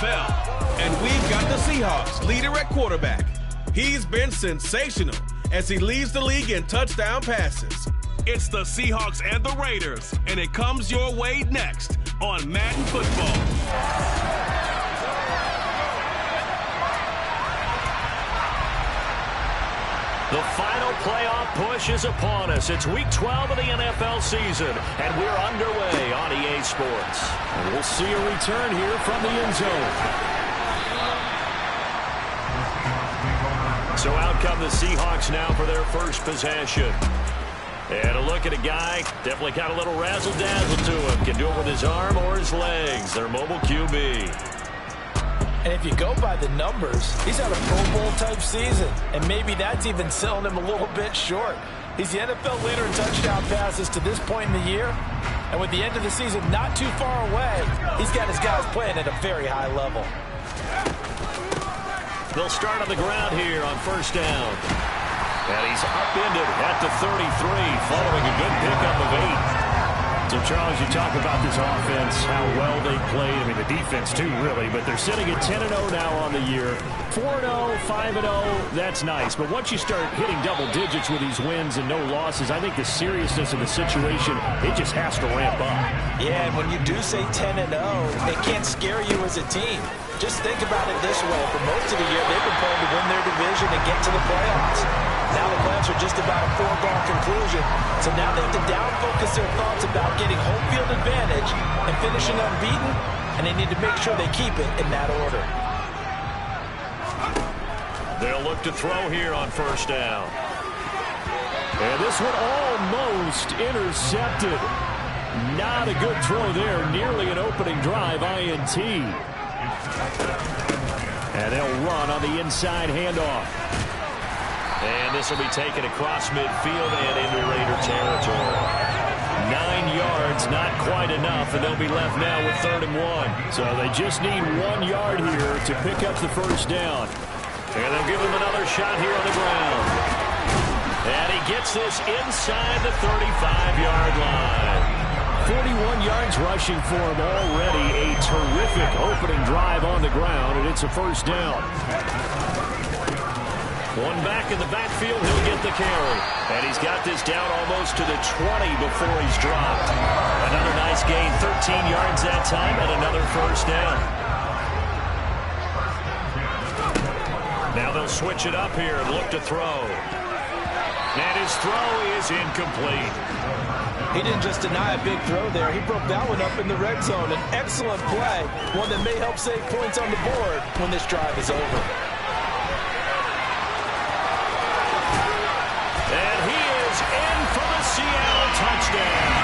NFL. And we've got the Seahawks leader at quarterback. He's been sensational as he leads the league in touchdown passes. It's the Seahawks and the Raiders, and it comes your way next on Madden Football. The final playoff push is upon us. It's Week 12 of the NFL season, and we're underway on EA Sports. And we'll see a return here from the end zone. So out come the Seahawks now for their first possession. And a look at a guy, definitely got a little razzle-dazzle to him. Can do it with his arm or his legs. Their mobile QB. And if you go by the numbers, he's had a Pro Bowl-type season. And maybe that's even selling him a little bit short. He's the NFL leader in touchdown passes to this point in the year. And with the end of the season not too far away, he's got his guys playing at a very high level. They'll start on the ground here on first down. And he's upended at the 33, following a good pickup of 8. So, Charles, you talk about this offense, how well they played. I mean, the defense, too, really. But they're sitting at 10-0 now on the year. 4-0, 5-0, that's nice. But once you start hitting double digits with these wins and no losses, I think the seriousness of the situation, it just has to ramp up. Yeah, and when you do say 10-0, it can't scare you as a team. Just think about it this way. For most of the year, they've been playing to win their division and get to the playoffs. Now the playoffs are just about a foregone conclusion. So now they have to down-focus their thoughts about getting home field advantage and finishing unbeaten, and they need to make sure they keep it in that order. They'll look to throw here on first down. And this one almost intercepted. Not a good throw there. Nearly an opening drive, INT. And they'll run on the inside handoff. And this will be taken across midfield and into Raider territory. 9 yards, not quite enough, and they'll be left now with 3rd and 1. So they just need 1 yard here to pick up the first down. And they'll give him another shot here on the ground. And he gets this inside the 35-yard line. 41 yards rushing for him already. A terrific opening drive on the ground, and it's a first down. One back in the backfield, he'll get the carry. And he's got this down almost to the 20 before he's dropped. Another nice gain, 13 yards that time, and another first down. Now they'll switch it up here and look to throw. And his throw is incomplete. He didn't just deny a big throw there. He broke that one up in the red zone. An excellent play, one that may help save points on the board when this drive is over. And he is in for the Seattle touchdown.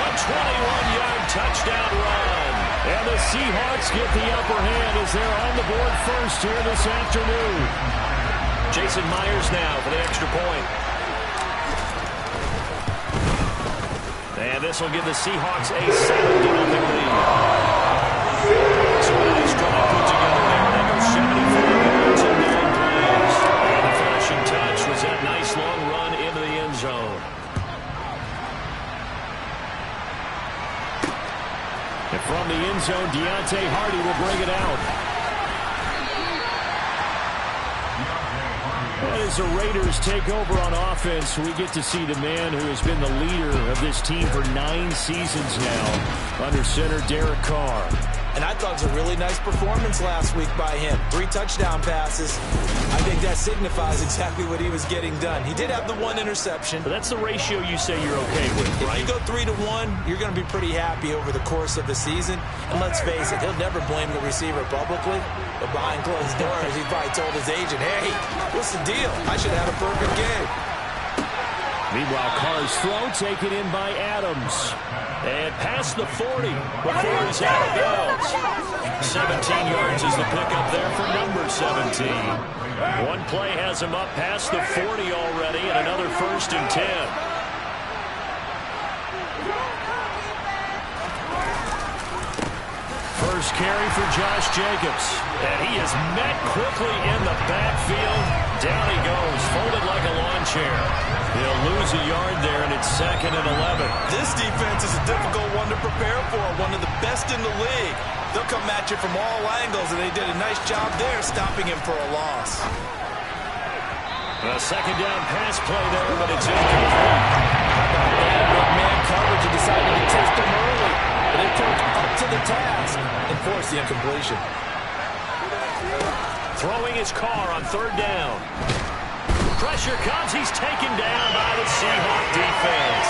A 21-yard touchdown run. And the Seahawks get the upper hand as they're on the board first here this afternoon. Jason Myers now for the extra point. And this will give the Seahawks a 7-0 lead. So a nice drive put together there. They go 74 yards in 9 plays. And the finishing touch was that nice long run into the end zone. And from the end zone, Deontay Hardy will bring it out. As the Raiders take over on offense, we get to see the man who has been the leader of this team for 9 seasons now, under center Derek Carr. And I thought it was a really nice performance last week by him. 3 touchdown passes. I think that signifies exactly what he was getting done. He did have the 1 interception. But that's the ratio you say you're okay with, right? If you go 3-1, you're going to be pretty happy over the course of the season. And let's face it, he'll never blame the receiver publicly. But behind closed doors, he probably told his agent, hey, what's the deal? I should have had a perfect game. Meanwhile, Carr's throw taken in by Adams. And past the 40 before he's out of bounds. 17 yards is the pickup there for number 17. One play has him up past the 40 already, and another 1st and 10. First carry for Josh Jacobs. And he is met quickly in the backfield. Down he goes, folded like a lawn chair. He'll lose a yard there, and it's 2nd and 11. This defense is a difficult one to prepare for, one of the best in the league. They'll come at you from all angles, and they did a nice job there stopping him for a loss. A second down pass play there, but it's incomplete. Man coverage and decided to test him early, but it took up to the task and forced the incompletion. Throwing his car on third down. Pressure comes. He's taken down by the Seahawks defense.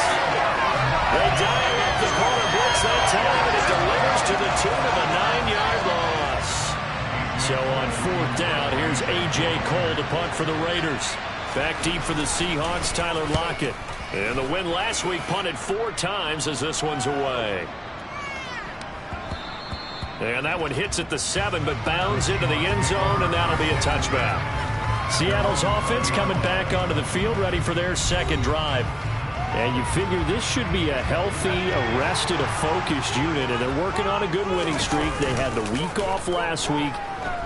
They dial up the corner blitz that time, and it delivers to the tune of a 9-yard loss. So on fourth down, here's A.J. Cole to punt for the Raiders. Back deep for the Seahawks, Tyler Lockett. And the win last week punted 4 times as this one's away. And that one hits at the 7, but bounds into the end zone, and that'll be a touchback. Seattle's offense coming back onto the field, ready for their second drive. And you figure this should be a healthy, arrested, a focused unit, and they're working on a good winning streak. They had the week off last week.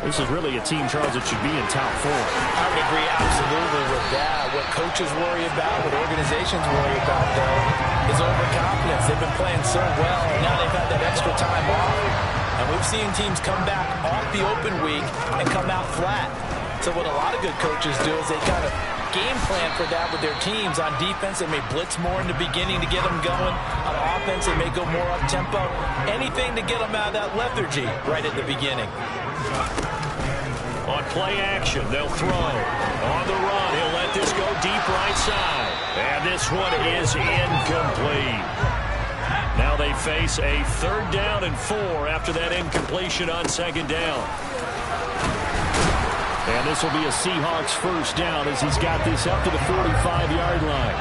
This is really a team, Charles, that should be in top 4. I would agree absolutely with that. What coaches worry about, what organizations worry about, though, is overconfidence. They've been playing so well, and now they've had that extra time off. And we've seen teams come back off the open week and come out flat. So what a lot of good coaches do is they kind of game plan for that with their teams. On defense, they may blitz more in the beginning to get them going. On offense, they may go more up-tempo. Anything to get them out of that lethargy right at the beginning. On play action, they'll throw. On the run, he'll let this go deep right side. And this one is incomplete. Now they face a third down and 4 after that incompletion on second down. And this will be a Seahawks first down as he's got this up to the 45-yard line.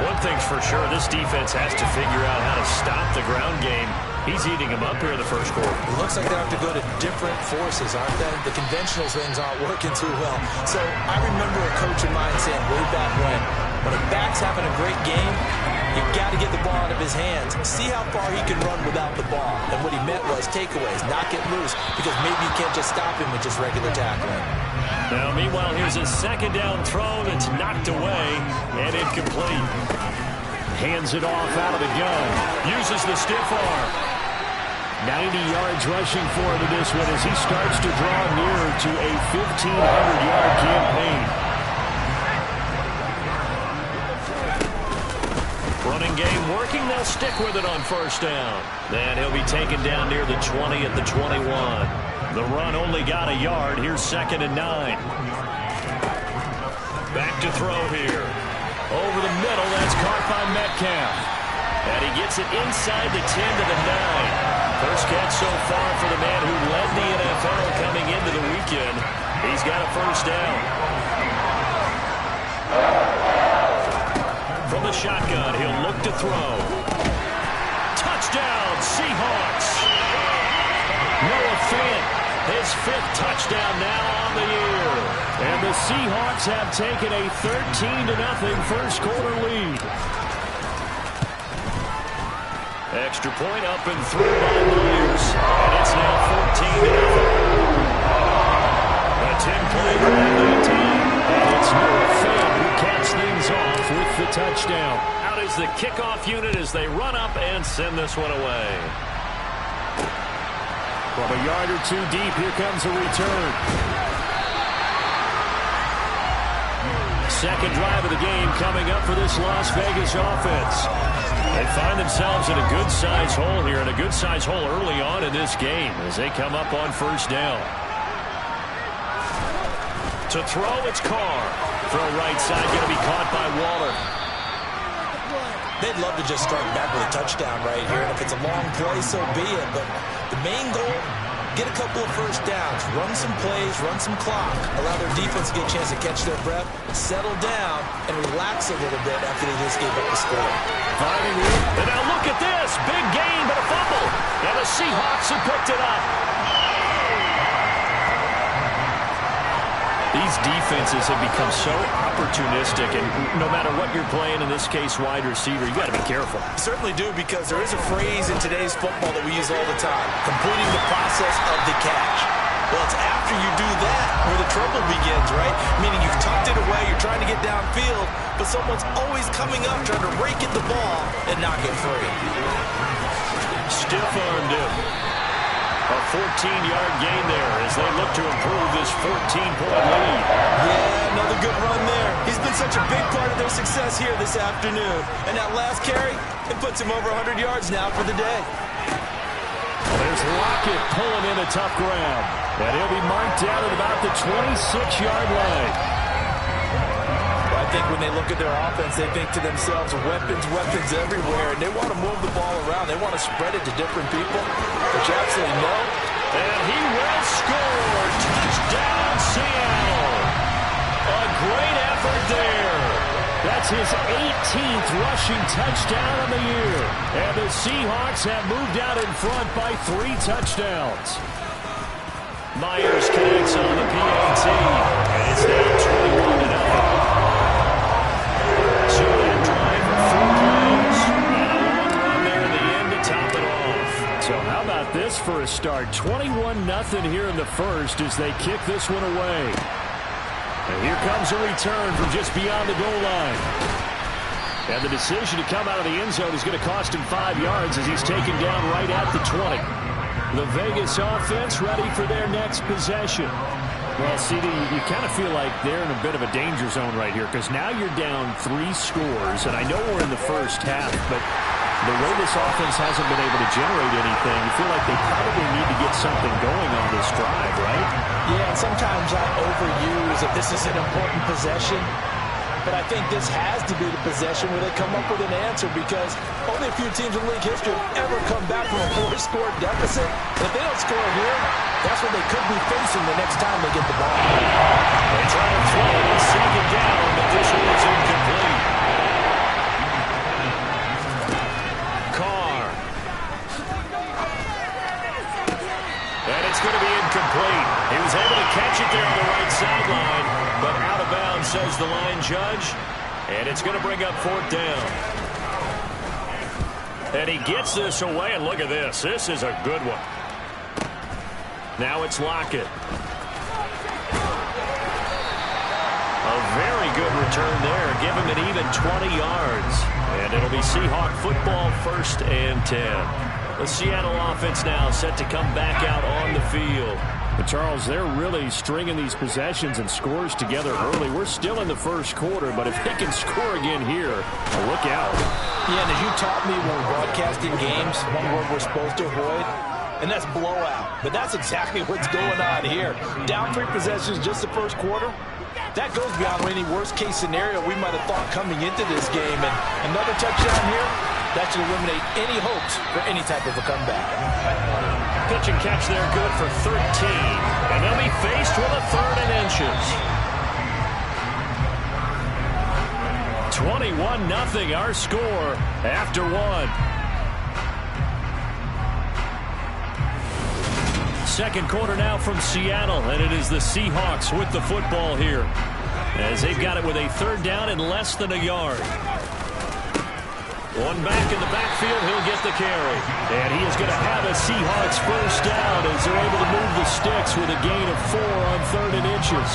One thing's for sure, this defense has to figure out how to stop the ground game. He's eating them up here in the first quarter. It looks like they have to go to different forces, aren't they? The conventional things aren't working too well. So I remember a coach of mine saying way back when a back's having a great game, you've got to get the ball out of his hands. See how far he can run without the ball. And what he meant was takeaways, not get loose, because maybe you can't just stop him with just regular tackling. Now, meanwhile, here's a second down throw that's knocked away and incomplete. Hands it off out of the gun. Uses the stiff arm. 90 yards rushing for him in this one as he starts to draw nearer to a 1,500-yard campaign. Running game working. They'll stick with it on first down. Then he'll be taken down near the 20 at the 21. The run only got a yard. Here's 2nd and 9. Back to throw here. Over the middle. That's caught by Metcalf. And he gets it inside the 10 to the 9. First catch so far for the man who led the NFL coming into the weekend. He's got a first down. From the shotgun, he'll look to throw. Touchdown, Seahawks. Noah Fant, his 5th touchdown now on the year. And the Seahawks have taken a 13-0 first quarter lead. Extra point up and through by Myers. And it's now 14-0. A 10-play drive that time. And it's Noah Fant who caps things off with the touchdown. Out is the kickoff unit as they run up and send this one away. From a yard or 2 deep, here comes a return. Second drive of the game coming up for this Las Vegas offense. They find themselves in a good-sized hole here, and a good-sized hole early on in this game as they come up on first down. To throw, it's Carr. Throw right side, going to be caught by Waller. They'd love to just strike back with a touchdown right here, and if it's a long play, so be it. But the main goal, get a couple of first downs, run some plays, run some clock, allow their defense to get a chance to catch their breath, settle down, and relax a little bit after they just gave up the score. And now look at this. Big gain, but a fumble. And the Seahawks have picked it up. These defenses have become so opportunistic, and no matter what you're playing, in this case wide receiver, you got to be careful. You certainly do, because there is a phrase in today's football that we use all the time, completing the process of the catch. Well, it's after you do that where the trouble begins, right? Meaning you've tucked it away, you're trying to get downfield, but someone's always coming up trying to rake at the ball and knock it free. Stiff-armed him. A 14-yard gain there as they look to improve this 14-point lead. Yeah, another good run there. He's been such a big part of their success here this afternoon. And that last carry, it puts him over 100 yards now for the day. Well, there's Lockett pulling in a tough grab. And he'll be marked down at about the 26-yard line. I think when they look at their offense, they think to themselves, weapons everywhere, and they want to move the ball around. They want to spread it to different people, but you absolutely know. And he will score. Touchdown, Seattle. A great effort there. That's his 18th rushing touchdown of the year. And the Seahawks have moved out in front by 3 touchdowns. Myers connects on the PAT, and it's now 21-0. So that drive for 4 plays, and a long run there in the end to top it off. So how about this for a start? 21-0 here in the first as they kick this one away. And here comes a return from just beyond the goal line. And the decision to come out of the end zone is going to cost him 5 yards as he's taken down right at the 20. The Vegas offense ready for their next possession. Well, CD, you kind of feel like they're in a bit of a danger zone right here because now you're down 3 scores, and I know we're in the first half, but the way this offense hasn't been able to generate anything, you feel like they probably need to get something going on this drive, right? Yeah, and sometimes I overuse that this is an important possession, but I think this has to be the possession where they come up with an answer because only a few teams in league history have ever come back from a 4-score deficit. And if they don't score here, that's what they could be facing the next time they get the ball. They try to throw on second down, but this one's incomplete. Carr. And it's going to be incomplete. He was able to catch it there on the right sideline, but out of bounds, says the line judge. And it's going to bring up 4th down. And he gets this away, and look at this. This is a good one. Now it's Lockett. A very good return there. Give him an even 20 yards. And it'll be Seahawk football, 1st and 10. The Seattle offense now set to come back out on the field. But Charles, they're really stringing these possessions and scores together early. We're still in the first quarter, but if they can score again here, look out. Yeah, and as you taught me when we're broadcasting games, one word we're supposed to avoid, and that's blowout. But that's exactly what's going on here. Down 3 possessions just the first quarter. That goes beyond any worst-case scenario we might have thought coming into this game. And another touchdown here, that should eliminate any hopes for any type of a comeback. Pitch and catch there good for 13. And they'll be faced with a 3rd and inches. 21-0 our score after 1. Second quarter now from Seattle, and it is the Seahawks with the football here as they've got it with a 3rd down and less than a yard. One back in the backfield, he'll get the carry. And he is going to have a Seahawks 1st down as they're able to move the sticks with a gain of 4 on 3rd and inches.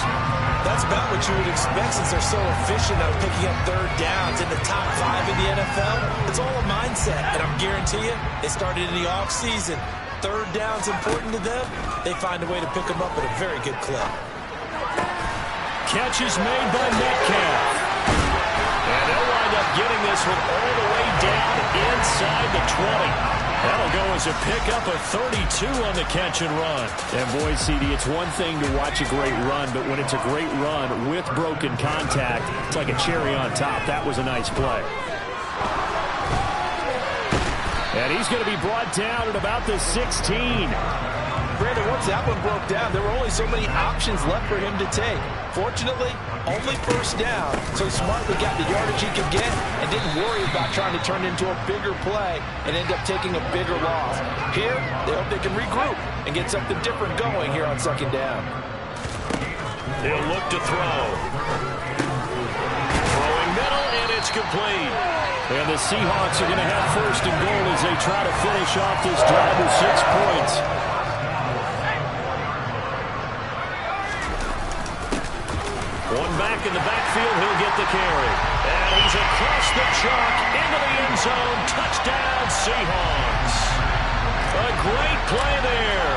That's about what you would expect since they're so efficient on picking up 3rd downs in the top 5 in the NFL. It's all a mindset, and I'm guarantee you, it started in the offseason. 3rd down's important to them. They find a way to pick them up at a very good clip. Catch is made by Metcalf. And they'll wind up getting this one all the way down inside the 20. That'll go as a pickup of 32 on the catch and run. And boy, CD, it's one thing to watch a great run, but when it's a great run with broken contact, it's like a cherry on top. That was a nice play. And he's going to be brought down at about the 16. Brandon, once that one broke down, there were only so many options left for him to take. Fortunately, only 1st down, so he smartly got the yardage he could get and didn't worry about trying to turn it into a bigger play and end up taking a bigger loss. Here, they hope they can regroup and get something different going here on 2nd down. He'll look to throw. Throwing middle, and it's complete. And the Seahawks are going to have 1st and goal as they try to finish off this drive with 6 points. One back in the backfield, he'll get the carry. And he's across the chalk into the end zone. Touchdown, Seahawks. A great play there.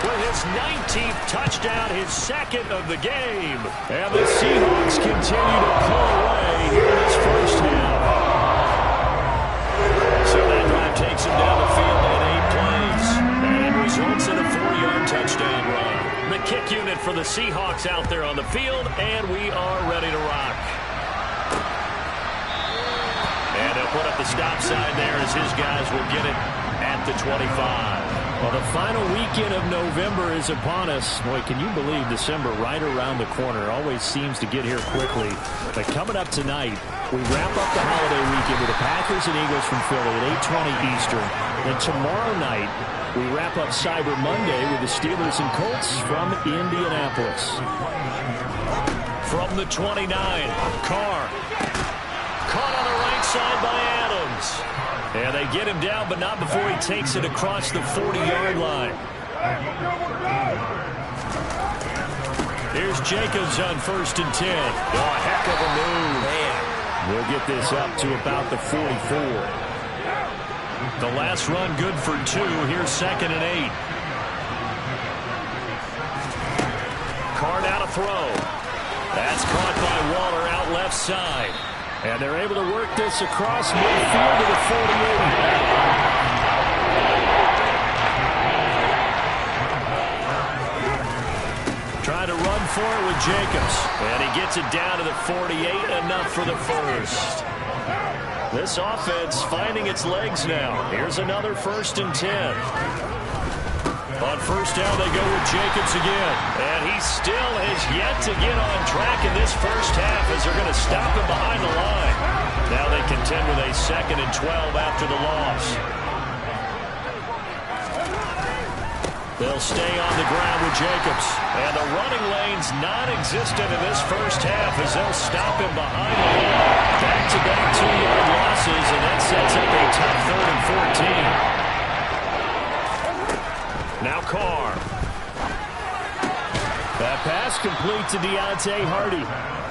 With his 19th touchdown, his second of the game. And the Seahawks continue to pull away here in this first half. So that drive takes him down the field in 8 plays. And it results in a 4-yard touchdown run. The kick unit for the Seahawks out there on the field, and we are ready to rock. And he'll put up the stop sign there as his guys will get it at the 25. Well, the final weekend of November is upon us. Boy, can you believe December right around the corner? Always seems to get here quickly. But coming up tonight, we wrap up the holiday weekend with the Packers and Eagles from Philly at 8:20 Eastern. Then tomorrow night, we wrap up Cyber Monday with the Steelers and Colts from Indianapolis. From the 29, Carr. Caught on the right side by Adams. And they get him down, but not before he takes it across the 40-yard line. Here's Jacobs on 1st and 10. Oh, a heck of a move. Man. We'll get this up to about the 44. The last run good for 2. Here's 2nd and 8. Carr now to throw. That's caught by Waller out left side. And they're able to work this across midfield to the 48. Trying to run for it with Jacobs. And he gets it down to the 48, enough for the first. This offense finding its legs now. Here's another 1st and 10. On 1st down, they go with Jacobs again. And he still has yet to get on track in this first half as they're going to stop him behind the line. Now they contend with a 2nd and 12 after the loss. They'll stay on the ground with Jacobs. And the running lane's non-existent in this first half as they'll stop him behind the line. Back-to-back 2-yard losses, and that sets up a tough 3rd and 14. Now Carr. That pass complete to Deontay Hardy.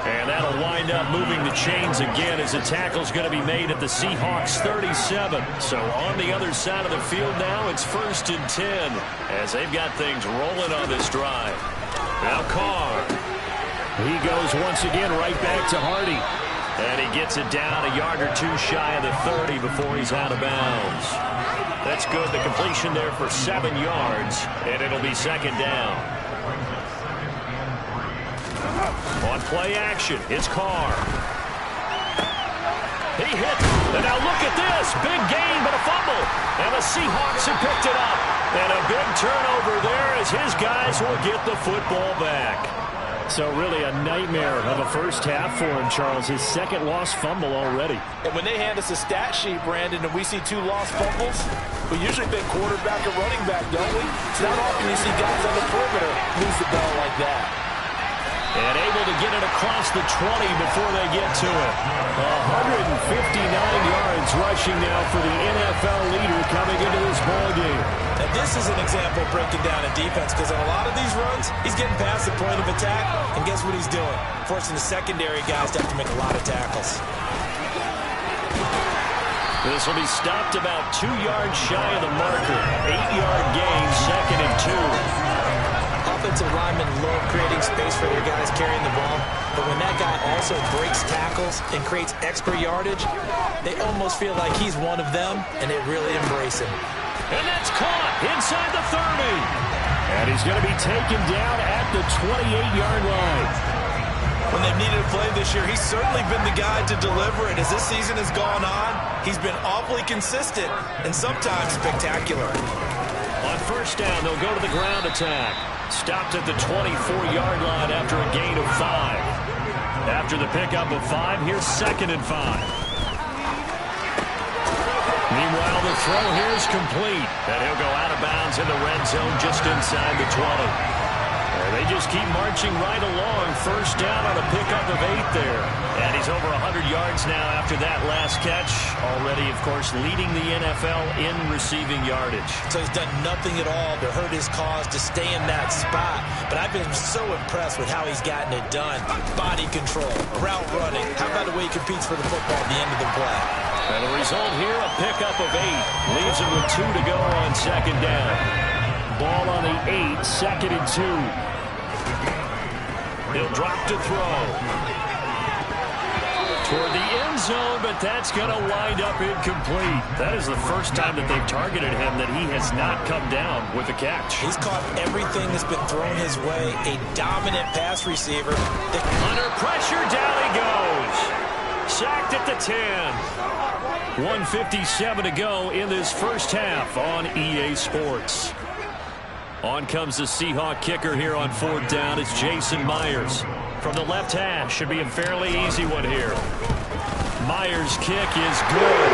And that'll wind up moving the chains again as the tackle's going to be made at the Seahawks 37. So on the other side of the field now, it's 1st and 10 as they've got things rolling on this drive. Now Carr. He goes once again right back to Hardy. And he gets it down a yard or 2 shy of the 30 before he's out of bounds. That's good. The completion there for 7 yards, and it'll be 2nd down. On play action, it's Carr. He hit, and now look at this. Big gain, but a fumble. And the Seahawks have picked it up. And a big turnover there as his guys will get the football back. So really a nightmare of a first half for him, Charles. His 2nd lost fumble already. And when they hand us a stat sheet, Brandon, and we see 2 lost fumbles, we usually pick quarterback or running back, don't we? It's not often you see guys on the perimeter lose the ball like that. And able to get it across the 20 before they get to it. 159 yards rushing now for the NFL leader coming into this ballgame. And this is an example of breaking down a defense because on a lot of these runs, he's getting past the point of attack, and guess what he's doing? Forcing the secondary guys to have to make a lot of tackles. This will be stopped about 2 yards shy of the marker. 8-yard gain, 2nd and 2. Offensive linemen love creating space for their guys carrying the ball, but when that guy also breaks tackles and creates extra yardage, they almost feel like he's one of them, and they really embrace him. And that's caught inside the 30. And he's going to be taken down at the 28-yard line. When they've needed a play this year, he's certainly been the guy to deliver it. As this season has gone on, he's been awfully consistent and sometimes spectacular. On 1st down, they'll go to the ground attack. Stopped at the 24-yard line after a gain of 5. After the pickup of 5, here's 2nd and 5. Meanwhile, the throw here is complete. And he'll go out of bounds in the red zone just inside the 20. And they just keep marching right along. 1st down on a pickup of 8 there. And he's over 100 yards now after that last catch. Already, of course, leading the NFL in receiving yardage. So he's done nothing at all to hurt his cause to stay in that spot. But I've been so impressed with how he's gotten it done. Body control, route running. How about the way he competes for the football at the end of the play? And the result here, a pickup of 8. Leaves him with 2 to go on second down. Ball on the 8, 2nd and 2. He'll drop to throw. Toward the end zone, but that's going to wind up incomplete. That is the first time that they've targeted him that he has not come down with a catch. He's caught everything that's been thrown his way. A dominant pass receiver. Under pressure, down he goes. Sacked at the 10. 1:57 to go in this first half on EA Sports. On comes the Seahawk kicker here on 4th down. It's Jason Myers. From the left hash, should be a fairly easy one here. Myers' kick is good.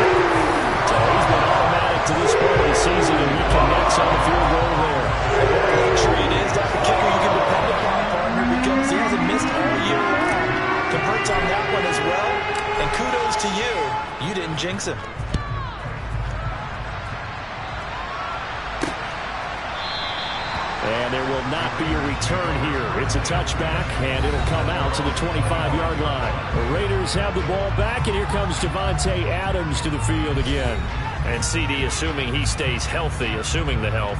So he's been automatic to this point of the season, and he connects on the field goal there. Luxury it is to have a kicker you can depend upon, partner, because he hasn't missed all year long. Converts on that one as well, and kudos to you. You didn't jinx him. And there will not be a return here. It's a touchback, and it'll come out to the 25-yard line. The Raiders have the ball back, and here comes Devontae Adams to the field again. And CD, assuming he stays healthy, assuming the health,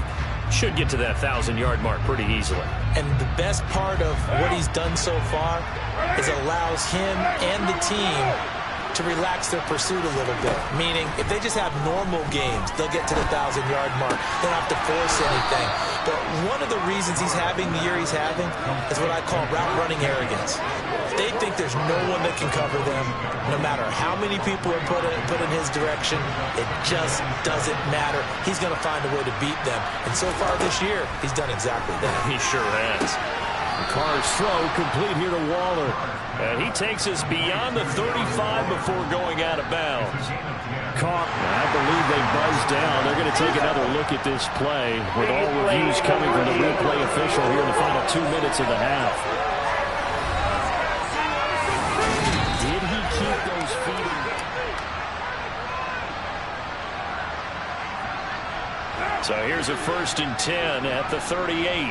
should get to that 1,000-yard mark pretty easily. And the best part of what he's done so far is allows him and the team to relax their pursuit a little bit. Meaning, if they just have normal games, they'll get to the 1,000-yard mark. They don't have to force anything. But one of the reasons he's having the year he's having is what I call route-running arrogance. They think there's no one that can cover them, no matter how many people are put in his direction. It just doesn't matter. He's going to find a way to beat them. And so far this year, he's done exactly that. He sure has. Carr's throw complete here to Waller. And he takes us beyond the 35 before going out of bounds. Carr, I believe they buzzed down. They're going to take another look at this play with all reviews coming from the replay official here in the final 2 minutes of the half. Did he keep those feet in? So here's a 1st and 10 at the 38.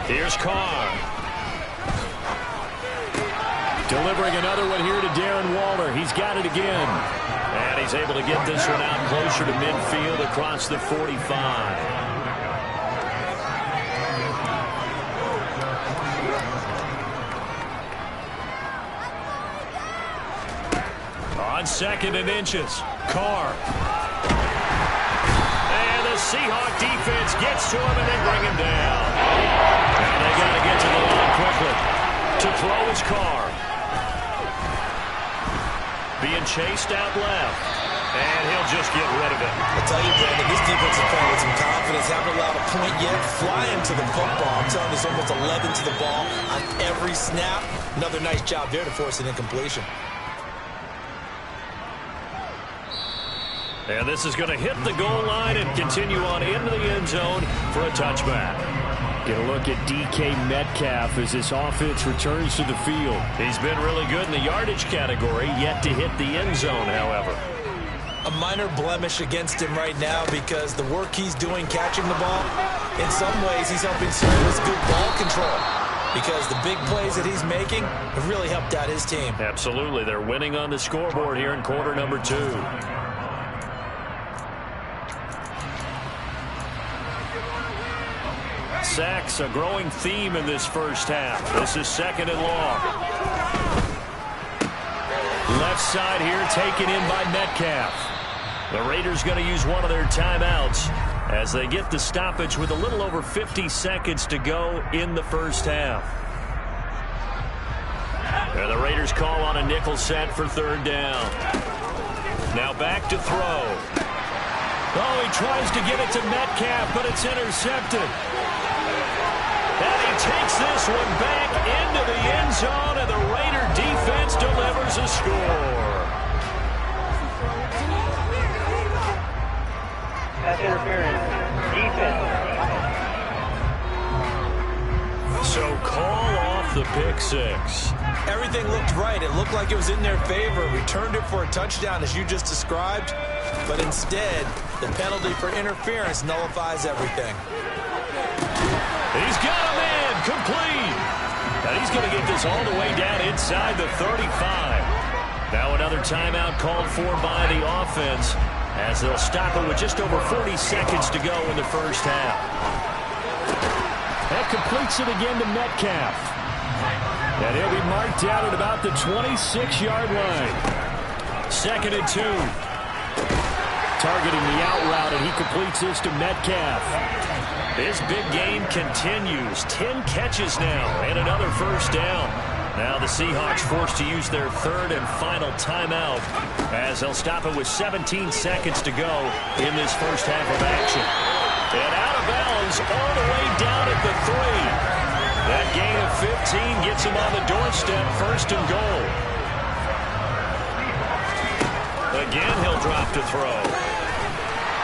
Here's Carr. Delivering another one here to Darren Waller. He's got it again. And he's able to get this one out closer to midfield across the 45. On 2nd and inches, Carr. And the Seahawk defense gets to him and they bring him down. And they got to get to the line quickly. To throw his Carr. Being chased out left. And he'll just get rid of it. I'll tell you, Brandon, this defense is playing with some confidence. Haven't allowed a point yet. Flying to the football. I'm telling you, it's almost 11 to the ball on every snap. Another nice job there to force an incompletion. And this is going to hit the goal line and continue on into the end zone for a touchback. Get a look at DK Metcalf as this offense returns to the field. He's been really good in the yardage category, yet to hit the end zone, however. A minor blemish against him right now because the work he's doing catching the ball, in some ways he's helping service good ball control because the big plays that he's making have really helped out his team. Absolutely. They're winning on the scoreboard here in quarter number 2. Sacks, a growing theme in this first half. This is 2nd and long. Left side here taken in by Metcalf. The Raiders going to use one of their timeouts as they get the stoppage with a little over 50 seconds to go in the first half. And the Raiders call on a nickel set for 3rd down. Now back to throw. Oh, he tries to get it to Metcalf, but it's intercepted. And he takes this one back into the end zone, and the Raider defense delivers a score. Pass interference. Defense. So call off the pick 6. Everything looked right. It looked like it was in their favor. Returned it for a touchdown, as you just described. But instead, the penalty for interference nullifies everything. He's got a man complete. And he's going to get this all the way down inside the 35. Now another timeout called for by the offense as they'll stop it with just over 40 seconds to go in the first half. That completes it again to Metcalf. And he'll be marked down at about the 26-yard line. 2nd and 2. Targeting the out route, and he completes this to Metcalf. This big game continues. 10 catches now and another first down. Now the Seahawks forced to use their 3rd and final timeout as they'll stop it with 17 seconds to go in this first half of action. And out of bounds all the way down at the 3. That gain of 15 gets him on the doorstep, 1st and goal. Again, he'll drop to throw.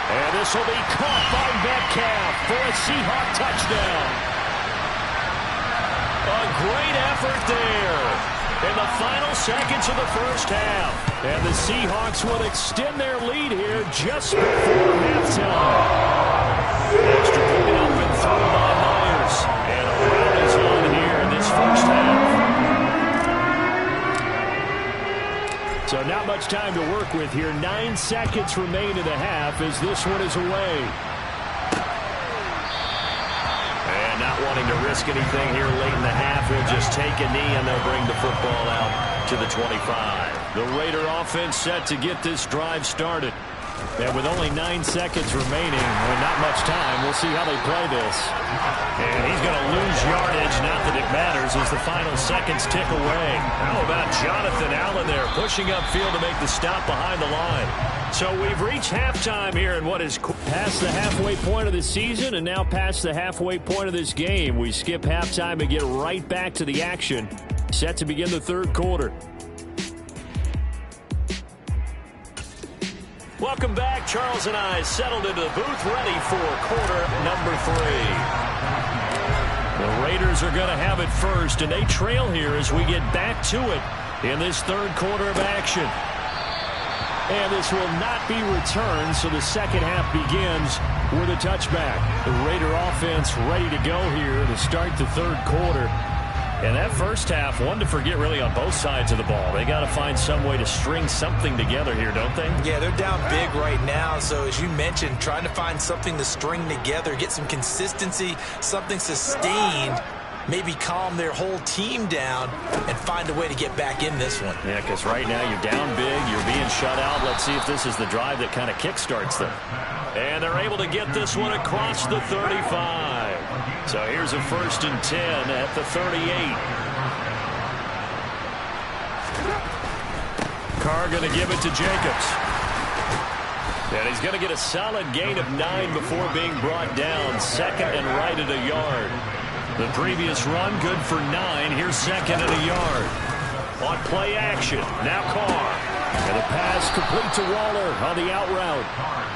And this will be caught by Metcalf for a Seahawk touchdown. A great effort there in the final seconds of the first half. And the Seahawks will extend their lead here just before halftime. Extra point up and through by Myers. And a run is on here in this first half. So not much time to work with here. 9 seconds remain in the half as this one is away. And not wanting to risk anything here late in the half, he'll just take a knee and they'll bring the football out to the 25. The Raider offense set to get this drive started. And with only 9 seconds remaining and not much time, we'll see how they play this. And he's going to lose yardage, not that it matters, as the final seconds tick away. How about Jonathan Allen there pushing upfield to make the stop behind the line? So we've reached halftime here in what is past the halfway point of the season and now past the halfway point of this game. We skip halftime and get right back to the action. Set to begin the 3rd quarter. Welcome back. Charles and I settled into the booth ready for quarter number 3. The Raiders are going to have it first, and they trail here as we get back to it in this 3rd quarter of action. And this will not be returned, so the second half begins with a touchback. The Raider offense ready to go here to start the 3rd quarter. And that first half, one to forget really on both sides of the ball. They got to find some way to string something together here, don't they? Yeah, they're down big right now. So as you mentioned, trying to find something to string together, get some consistency, something sustained, maybe calm their whole team down and find a way to get back in this one. Yeah, because right now you're down big, you're being shut out. Let's see if this is the drive that kind of kickstarts them. And they're able to get this one across the 35. So here's a 1st and 10 at the 38. Carr going to give it to Jacobs. And he's going to get a solid gain of 9 before being brought down. 2nd and right at a yard. The previous run good for 9. Here's 2nd and a yard. On play action. Now Carr. And the pass complete to Waller on the out route.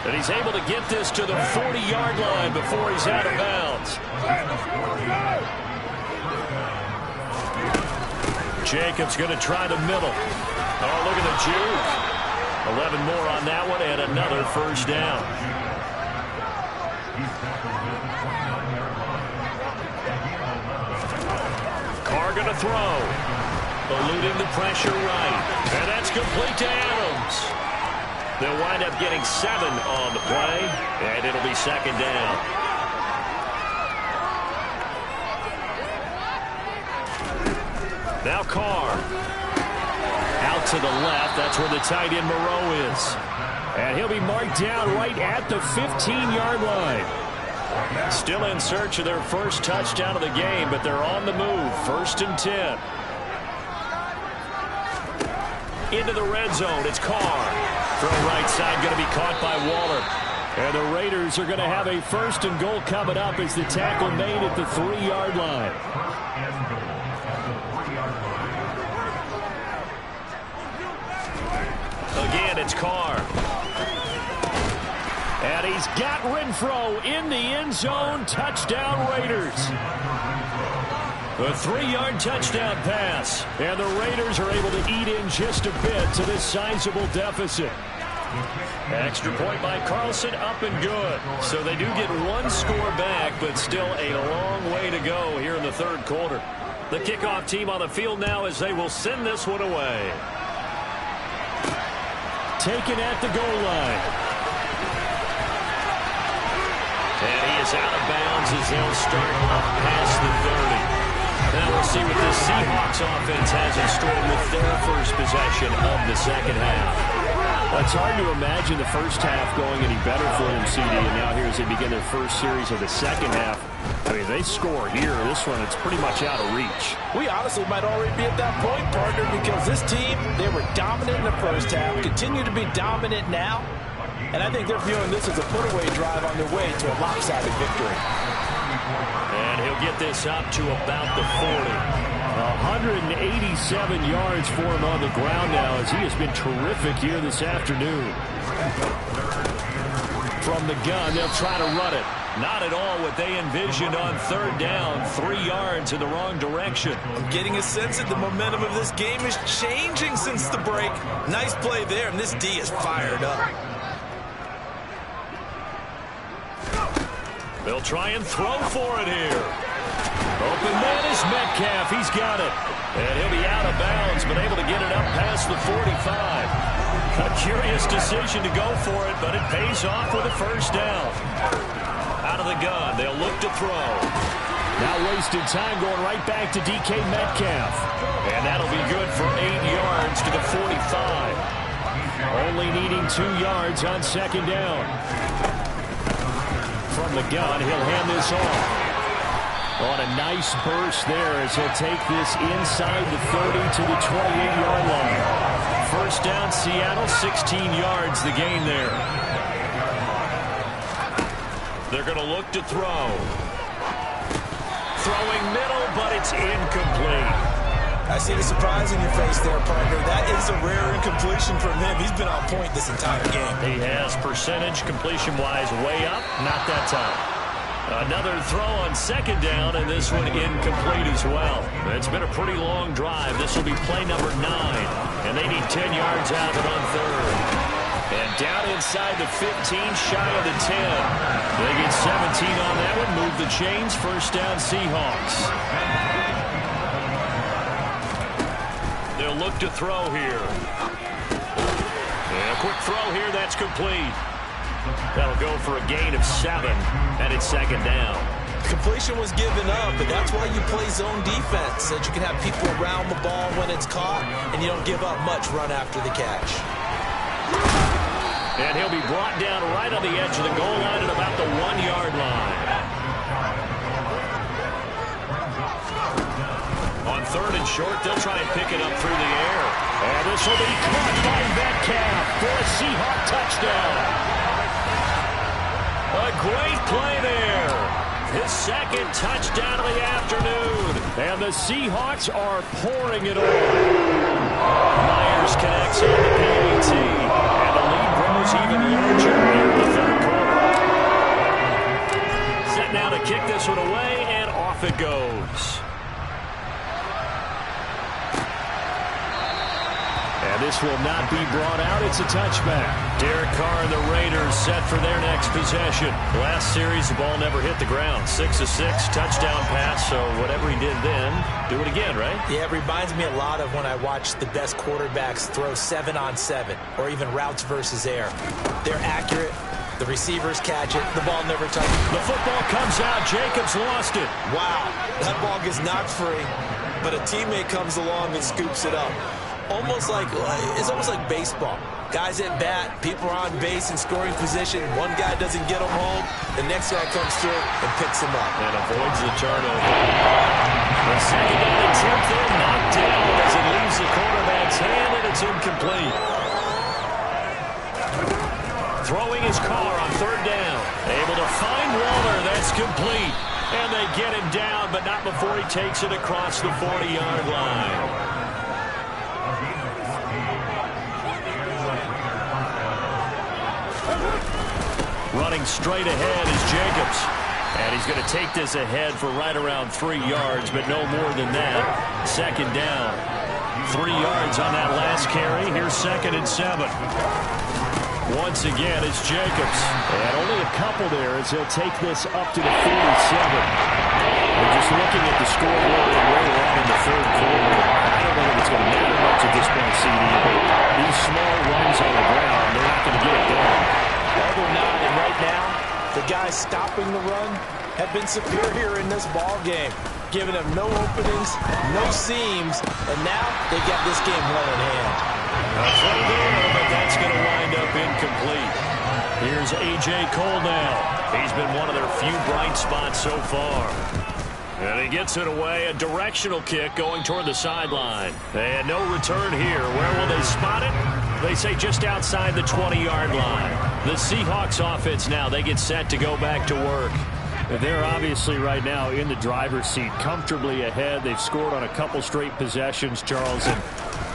And he's able to get this to the 40-yard line before he's out of bounds. Jacobs going to try the middle. Oh, look at the juke. 11 more on that one and another first down. Carr going to throw. Eluding the pressure right. And that's complete to Adams. They'll wind up getting 7 on the play, and it'll be 2nd down. Now Carr. Out to the left. That's where the tight end Moreau is. And he'll be marked down right at the 15-yard line. Still in search of their first touchdown of the game, but they're on the move. 1st and 10. Into the red zone. It's Carr. Throw right side going to be caught by Waller. And the Raiders are going to have a 1st and goal coming up as the tackle made at the 3-yard line. Again, it's Carr. And he's got Renfro in the end zone. Touchdown, Raiders. A 3-yard touchdown pass. And the Raiders are able to eat in just a bit to this sizable deficit. Extra point by Carlson, up and good. So they do get 1 score back, but still a long way to go here in the 3rd quarter. The kickoff team on the field now as they will send this one away. Taken at the goal line. And he is out of bounds as they'll start up past the 30. Now we'll see what this Seahawks offense has in store with their first possession of the second half. Well, it's hard to imagine the first half going any better for them, CD, and now here as they begin their first series of the second half. I mean, they score here. This one, it's pretty much out of reach. We honestly might already be at that point, partner, because this team, they were dominant in the first half, continue to be dominant now, and I think they're viewing this as a put-away drive on their way to a lopsided victory. And he'll get this up to about the 40. 187 yards for him on the ground now as he has been terrific here this afternoon. From the gun, they'll try to run it. Not at all what they envisioned on third down. 3 yards in the wrong direction. I'm getting a sense that the momentum of this game is changing since the break. Nice play there, and this D is fired up. They'll try and throw for it here. Open man is Metcalf. He's got it. And he'll be out of bounds, but able to get it up past the 45. A curious decision to go for it, but it pays off with a first down. Out of the gun, they'll look to throw. Now wasting time going right back to DK Metcalf. And that'll be good for 8 yards to the 45. Only needing 2 yards on second down. From the gun, he'll hand this off. On a nice burst there as he'll take this inside the 30 to the 28-yard line. First down, Seattle, 16 yards the gain there. They're going to look to throw. Throwing middle, but it's incomplete. I see the surprise in your face there, partner. That is a rare incompletion from him. He's been on point this entire game. He has percentage completion-wise way up. Not that time. Another throw on second down, and this one incomplete as well. It's been a pretty long drive. This will be play number 9, and they need 10 yards out of it on third. And down inside the 15, shy of the 10. They get 17 on that one, move the chains, first down Seahawks. They'll look to throw here. And a quick throw here, that's complete. That'll go for a gain of 7, and it's second down. Completion was given up, but that's why you play zone defense, so that you can have people around the ball when it's caught, and you don't give up much run after the catch. And he'll be brought down right on the edge of the goal line at about the 1-yard line. On third and short, they'll try and pick it up through the air. And this will be caught by Metcalf for a Seahawk touchdown. A great play there. His second touchdown of the afternoon. And the Seahawks are pouring it on. Myers connects on the PAT. And the lead grows even larger here in the third quarter. Set now to kick this one away, and off it goes. And this will not be brought out. It's a touchback. Derek Carr and the Raiders set for their next possession. Last series, the ball never hit the ground. 6 of 6, touchdown pass. So whatever he did then, do it again, right? Yeah, it reminds me a lot of when I watch the best quarterbacks throw 7-on-7 or even routes versus air. They're accurate. The receivers catch it. The ball never touches. The football comes out. Jacobs lost it. Wow. That ball gets knocked free, but a teammate comes along and scoops it up. It's almost like baseball. Guys at bat, people are on base in scoring position. One guy doesn't get him home. The next guy comes through and picks him up. And avoids the turnover. The second down attempt there knocked down as it leaves the quarterback's hand, and it's incomplete. Throwing his Carr on third down. Able to find Waller. That's complete. And they get him down, but not before he takes it across the 40-yard line. Running straight ahead is Jacobs. And he's going to take this ahead for right around 3 yards, but no more than that. Second down. 3 yards on that last carry. Here's 2nd and 7. Once again, it's Jacobs. And only a couple couple there as he'll take this up to the 47. We're just looking at the scoreboard and where we're at in the third quarter. I don't know if it's going to matter much at this point, CD, but these small runs on the ground, they're not going to get it done. No, they're not. And right now, the guys stopping the run have been superior in this ball game, giving them no openings, no seams, and now they got this game well in hand. A throw there, but that's going to wind up incomplete. Here's A.J. Cole now. He's been one of their few bright spots so far. And he gets it away, a directional kick going toward the sideline. And no return here. Where will they spot it? They say just outside the 20-yard line. The Seahawks offense now, they get set to go back to work. They're obviously right now in the driver's seat, comfortably ahead. They've scored on a couple straight possessions, Charles. And,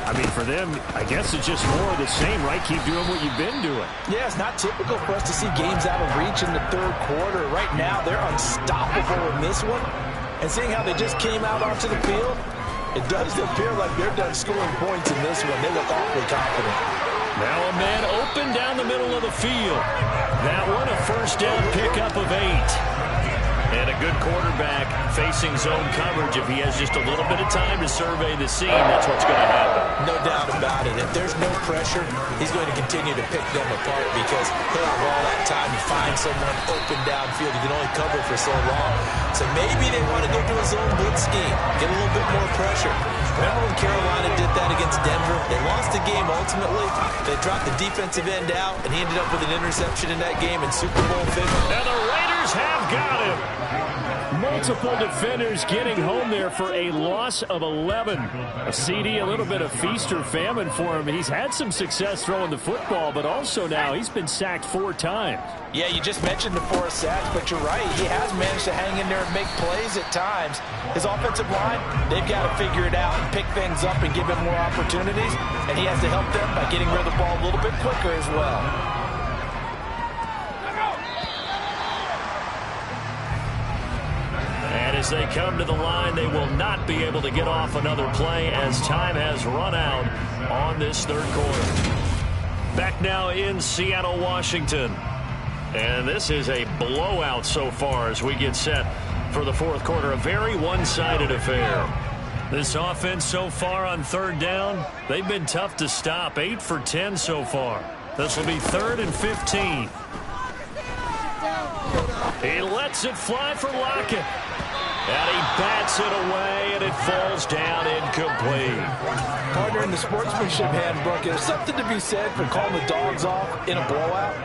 I mean, for them, I guess it's just more of the same, right? Keep doing what you've been doing. Yeah, it's not typical for us to see games out of reach in the third quarter. Right now, they're unstoppable in this one. And seeing how they just came out onto the field, it does appear like they're done scoring points in this one. They look awfully confident. Now a man open down the middle of the field. That one, a first down pickup of 8. And a good quarterback facing zone coverage. If he has just a little bit of time to survey the scene, that's what's going to happen. No doubt about it. If there's no pressure, he's going to continue to pick them apart because he'll have all that time to find someone open downfield. You can only cover for so long. So maybe they want to go to a zone blitz scheme, get a little bit more pressure. Remember when Carolina did that against Denver? They lost the game ultimately. They dropped the defensive end out, and he ended up with an interception in that game in Super Bowl 50. And the Raiders have got him. Multiple defenders getting home there for a loss of 11. A CD, a little bit of feast or famine for him. He's had some success throwing the football, but also now he's been sacked 4 times. Yeah, you just mentioned the 4 sacks, but you're right. He has managed to hang in there and make plays at times. His offensive line, they've got to figure it out and pick things up and give him more opportunities, and he has to help them by getting rid of the ball a little bit quicker as well. And as they come to the line, they will not be able to get off another play as time has run out on this third quarter. Back now in Seattle, Washington. And this is a blowout so far as we get set for the fourth quarter. A very one-sided affair. This offense so far on third down, they've been tough to stop. 8 for 10 so far. This will be 3rd and 15. He lets it fly for Lockett. And he bats it away, and it falls down incomplete. Partner, in the sportsmanship handbook, there's something to be said for calling the dogs off in a blowout.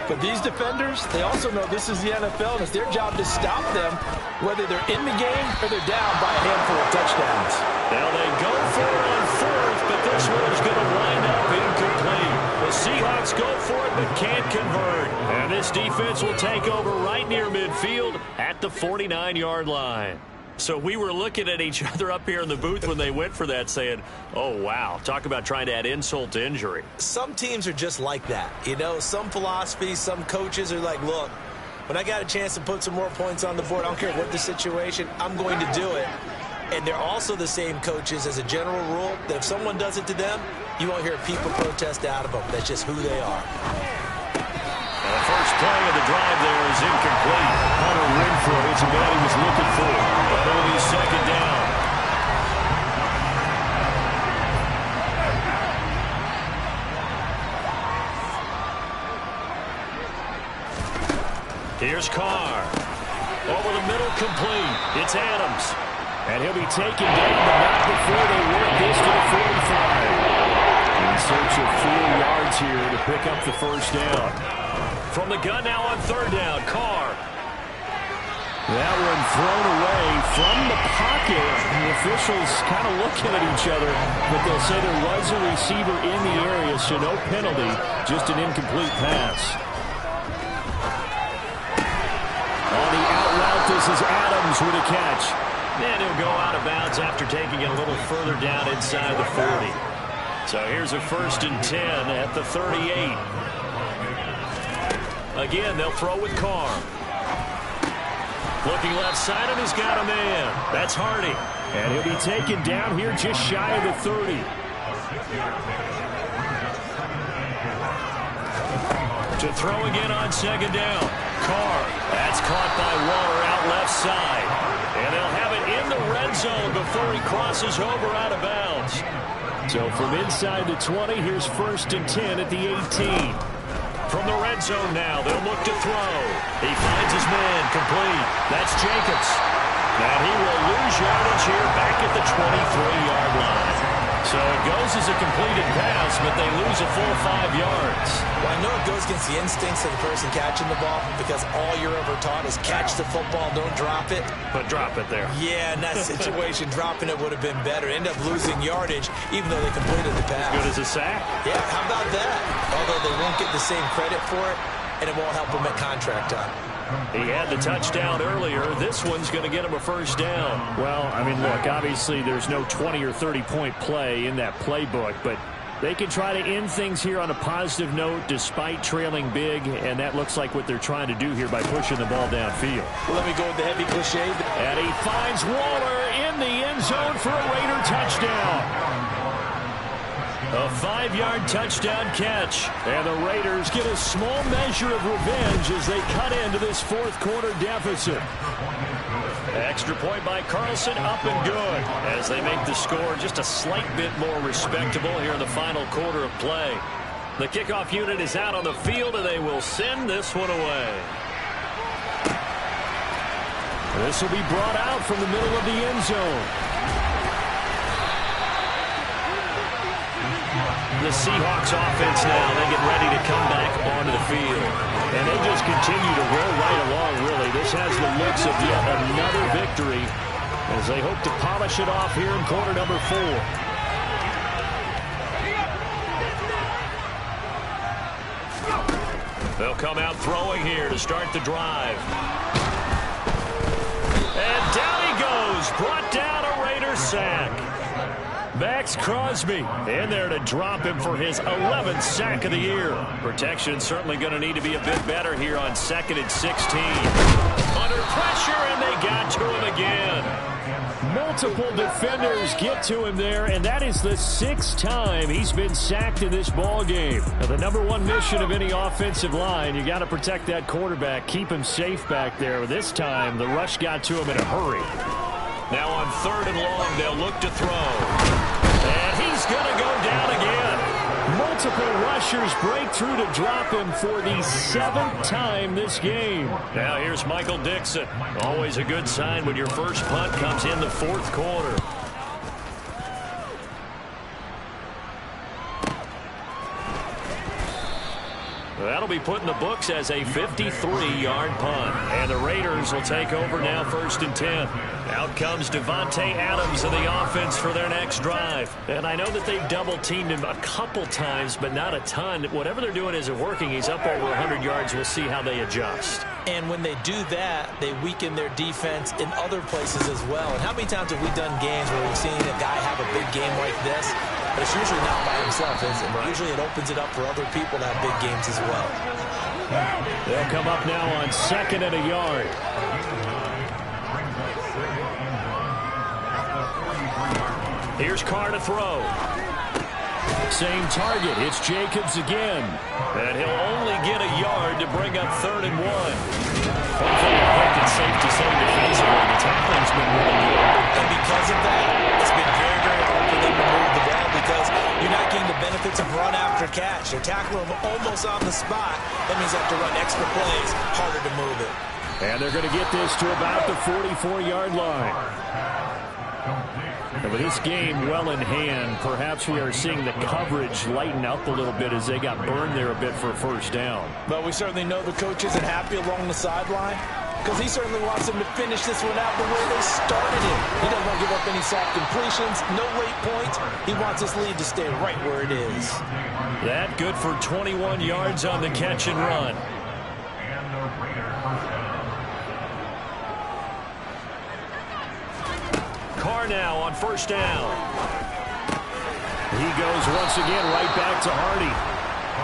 But these defenders, they also know this is the NFL, and it's their job to stop them, whether they're in the game or they're down by a handful of touchdowns. Now they go for it on 4th, but this one's going to wind up incomplete. The Seahawks go for it, but can't convert. And this defense will take over right near midfield at the 49-yard line. So we were looking at each other up here in the booth when they went for that saying, oh, wow, talk about trying to add insult to injury. Some teams are just like that. You know, some philosophies, some coaches are like, look, when I got a chance to put some more points on the board, I don't care what the situation, I'm going to do it. And they're also the same coaches as a general rule that if someone does it to them, you won't hear people protest out of them. That's just who they are. The first play of the drive there is incomplete. Hunter Renfrow, it's a man he was looking for. It'll be 2nd down. Here's Carr. Over the middle, complete. It's Adams. And he'll be taken down, but not before they work this to the 45. In search of 4 yards here to pick up the first down. From the gun now on 3rd down, Carr. That one thrown away from the pocket. The officials kind of looking at each other, but they'll say there was a receiver in the area, so no penalty, just an incomplete pass. On the out route, this is Adams with a catch. And he'll go out of bounds after taking it a little further down inside the 40. So here's a 1st and 10 at the 38. Again, they'll throw with Carr. Looking left side, and he's got a man. That's Hardy. And he'll be taken down here just shy of the 30. To throw again on 2nd down. Carr. That's caught by Waller out left side. And they'll have it in the red zone before he crosses over out of bounds. So from inside the 20, here's 1st and 10 at the 18. From the red zone now, they'll look to throw. He finds his man, complete. That's Jacobs. And he will lose yardage here back at the 23-yard line. So it goes as a completed pass, but they lose a full 5 yards. Well, I know it goes against the instincts of the person catching the ball because all you're ever taught is catch the football, don't drop it. But drop it there. Yeah, in that situation, dropping it would have been better. End up losing yardage, even though they completed the pass. As good as a sack? Yeah, how about that? Although they won't get the same credit for it, and it won't help them at contract time. He had the touchdown earlier. This one's going to get him a 1st down. Well, I mean, look, obviously there's no 20 or 30-point play in that playbook, but they can try to end things here on a positive note despite trailing big, and that looks like what they're trying to do here by pushing the ball downfield. Well, let me go with the heavy cliche. And he finds Waller in the end zone for a Raider touchdown. A 5-yard touchdown catch. And the Raiders get a small measure of revenge as they cut into this 4th quarter deficit. Extra point by Carlson, up and good, as they make the score just a slight bit more respectable here in the final quarter of play. The kickoff unit is out on the field, and they will send this one away. This will be brought out from the middle of the end zone. The Seahawks offense now, they get ready to come back onto the field. And they just continue to roll right along, really. This has the looks of yet another victory as they hope to polish it off here in quarter number 4. They'll come out throwing here to start the drive. And down he goes, brought down a Raider sack. Max Crosby in there to drop him for his 11th sack of the year. Protection certainly going to need to be a bit better here on 2nd and 16. Under pressure, and they got to him again. Multiple defenders get to him there, and that is the 6th time he's been sacked in this ball game. Now, the number 1 mission of any offensive line, you got to protect that quarterback, keep him safe back there. This time, the rush got to him in a hurry. Now on 3rd and long, they'll look to throw. And he's going to go down again. Multiple rushers break through to drop him for the 7th time this game. Now here's Michael Dixon. Always a good sign when your first punt comes in the 4th quarter. That'll be put in the books as a 53-yard punt. And the Raiders will take over now 1st and 10. Out comes Devontae Adams of the offense for their next drive. And I know that they've double-teamed him a couple times, but not a ton. Whatever they're doing isn't working. He's up over 100 yards. We'll see how they adjust. And when they do that, they weaken their defense in other places as well. And how many times have we done games where we've seen a guy have a big game like this? But it's usually not by himself, is it? Right. Usually it opens it up for other people to have big games as well. They'll come up now on 2nd and a yard. Here's Carr to throw. Same target. It's Jacobs again. And he'll only get a yard to bring up 3rd and 1. One thing I think it's safe to say defensively, the tackling's been really good. And because of that, it's been very, very hard for them to move the ball because you're not getting the benefits of run after catch. They're tackling them almost on the spot. That means they have to run extra plays, harder to move it. And they're going to get this to about the 44-yard line. And with this game well in hand, perhaps we are seeing the coverage lighten up a little bit as they got burned there a bit for a 1st down. But we certainly know the coach isn't happy along the sideline because he certainly wants them to finish this one out the way they started it. He doesn't want to give up any soft completions, no late points. He wants this lead to stay right where it is. That good for 21 yards on the catch and run. Carr now on 1st down. He goes once again right back to Hardy.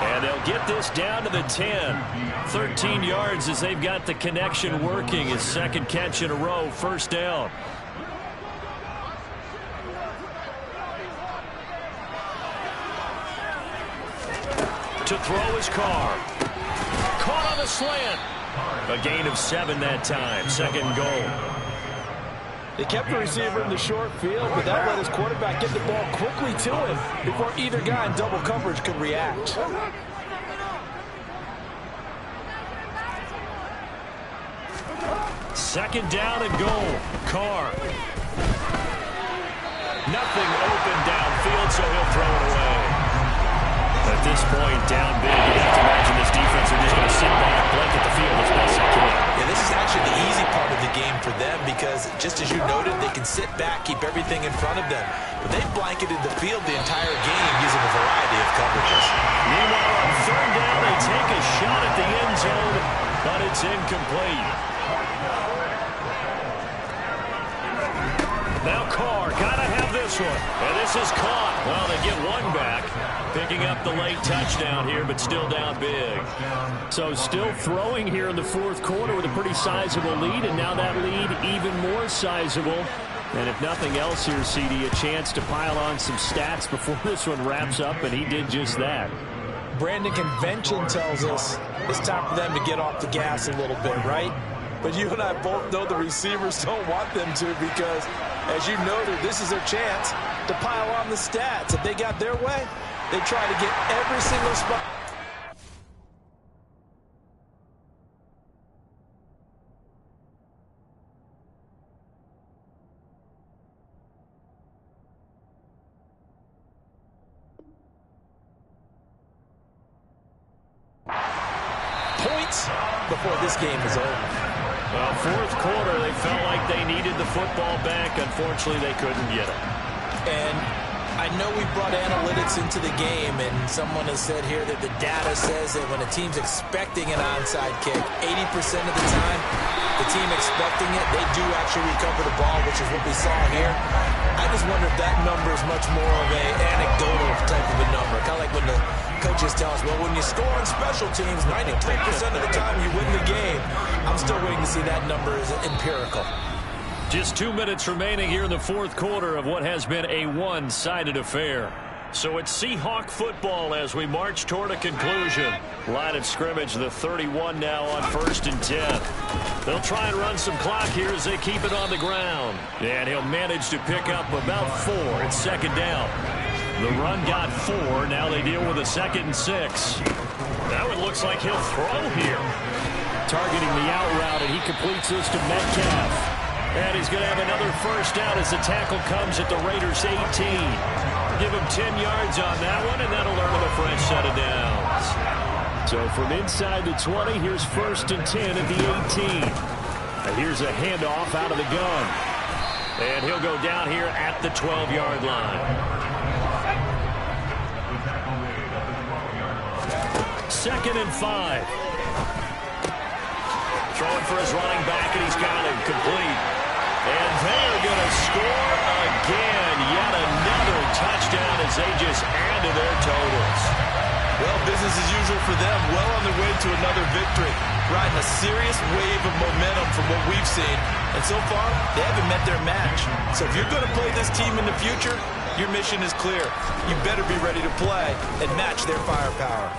And they'll get this down to the 10. 13 yards as they've got the connection working. His 2nd catch in a row, 1st down. To throw is Carr. Caught on the slant. A gain of 7 that time. Second and goal. They kept the receiver in the short field, but that let his quarterback get the ball quickly to him before either guy in double coverage could react. Second down and goal. Carr. Nothing open downfield, so he'll throw it away. At this point, down big, you have to imagine this defense are just going to sit back, blanket the field as best they can. Yeah, this is actually the easy part of the game for them because, just as you noted, they can sit back, keep everything in front of them. But they blanketed the field the entire game using a variety of coverages. Meanwhile, on third down, they take a shot at the end zone, but it's incomplete. Now Carr, gotta have this one. And this is caught. Well, they get one back. Picking up the late touchdown here, but still down big. So still throwing here in the fourth quarter with a pretty sizable lead, and now that lead even more sizable. And if nothing else here, CD, a chance to pile on some stats before this one wraps up, and he did just that. Brandon, convention tells us it's time for them to get off the gas a little bit, right? But you and I both know the receivers don't want them to because, as you noted, this is their chance to pile on the stats. If they got their way, they try to get every single spot. Points before this game is over. Well, fourth quarter, they felt like they needed the football back. Unfortunately, they couldn't get it. And I know we brought analytics into the game, and someone has said here that the data says that when a team's expecting an onside kick, 80% of the time, the team expecting it, they do actually recover the ball, which is what we saw here. I just wonder if that number is much more of an anecdotal type of a number. Kind of like when the coaches tell us, well, when you score on special teams, 93% of the time you win the game. I'm still waiting to see that number is empirical. Just 2 minutes remaining here in the fourth quarter of what has been a one-sided affair. So it's Seahawk football as we march toward a conclusion. Line of scrimmage, the 31 now on 1st and 10. They'll try and run some clock here as they keep it on the ground. And he'll manage to pick up about 4 at second down. The run got 4. Now they deal with a 2nd and 6. Now it looks like he'll throw here. Targeting the out route, and he completes this to Metcalf. And he's going to have another first down as the tackle comes at the Raiders' 18. Give him 10 yards on that one, and that'll earn him a fresh set of downs. So from inside the 20, here's 1st and 10 at the 18. And here's a handoff out of the gun. And he'll go down here at the 12-yard line. 2nd and 5. Throwing for his running back, and he's got him complete. And they're going to score again. Yet another touchdown as they just add to their totals. Well, business as usual for them. Well on their way to another victory. Riding a serious wave of momentum from what we've seen. And so far, they haven't met their match. So if you're going to play this team in the future, your mission is clear. You better be ready to play and match their firepower.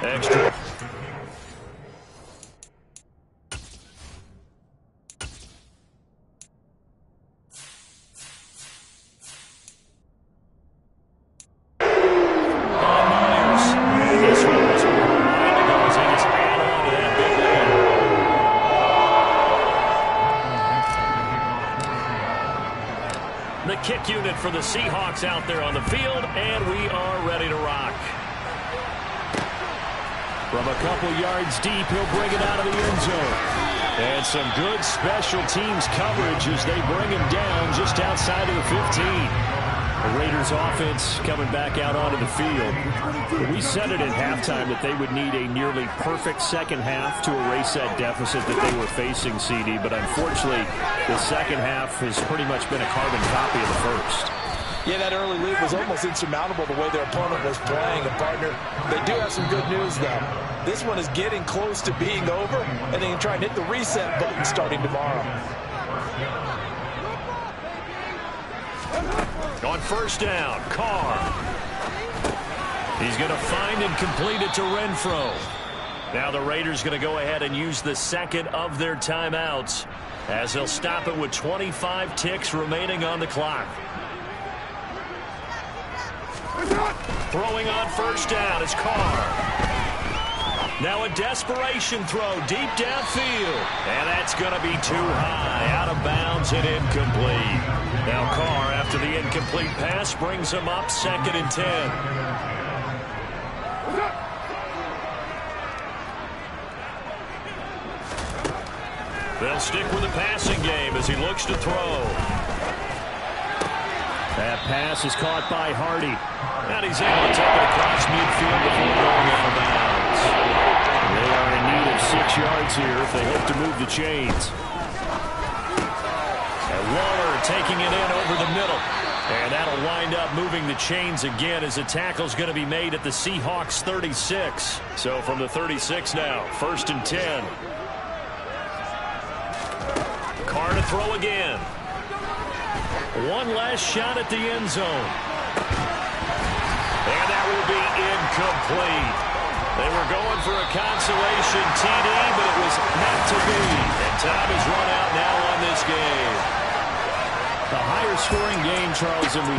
Extra. Kick unit for the Seahawks out there on the field, and we are ready to rock. From a couple yards deep, he'll bring it out of the end zone. And some good special teams coverage as they bring him down just outside of the 15. The Raiders offense coming back out onto the field. We said it at halftime that they would need a nearly perfect second half to erase that deficit that they were facing, CD. But unfortunately, the second half has pretty much been a carbon copy of the first. Yeah, that early lead was almost insurmountable the way their opponent was playing. And, partner, they do have some good news, though. This one is getting close to being over, and they can try and hit the reset button starting tomorrow. On first down, Carr. He's going to find and complete it to Renfro. Now the Raiders going to go ahead and use the second of their timeouts as they'll stop it with 25 ticks remaining on the clock. Throwing on first down is Carr. Now a desperation throw deep downfield. And that's going to be too high, out of bounds and incomplete. Now Carr, after the incomplete pass, brings him up 2nd and 10. They'll stick with the passing game as he looks to throw. That pass is caught by Hardy. And he's able to take it across midfield before going out of bounds. They are in need of 6 yards here if they hope to move the chains. And Waller taking it in over the middle. And that'll wind up moving the chains again as the tackle's going to be made at the Seahawks 36. So from the 36 now, 1st and 10. Carr to throw again. One last shot at the end zone. And that will be incomplete. They were going for a consolation TD, but it was not to be. And time is run out now on this game. The higher scoring game, Charles, than we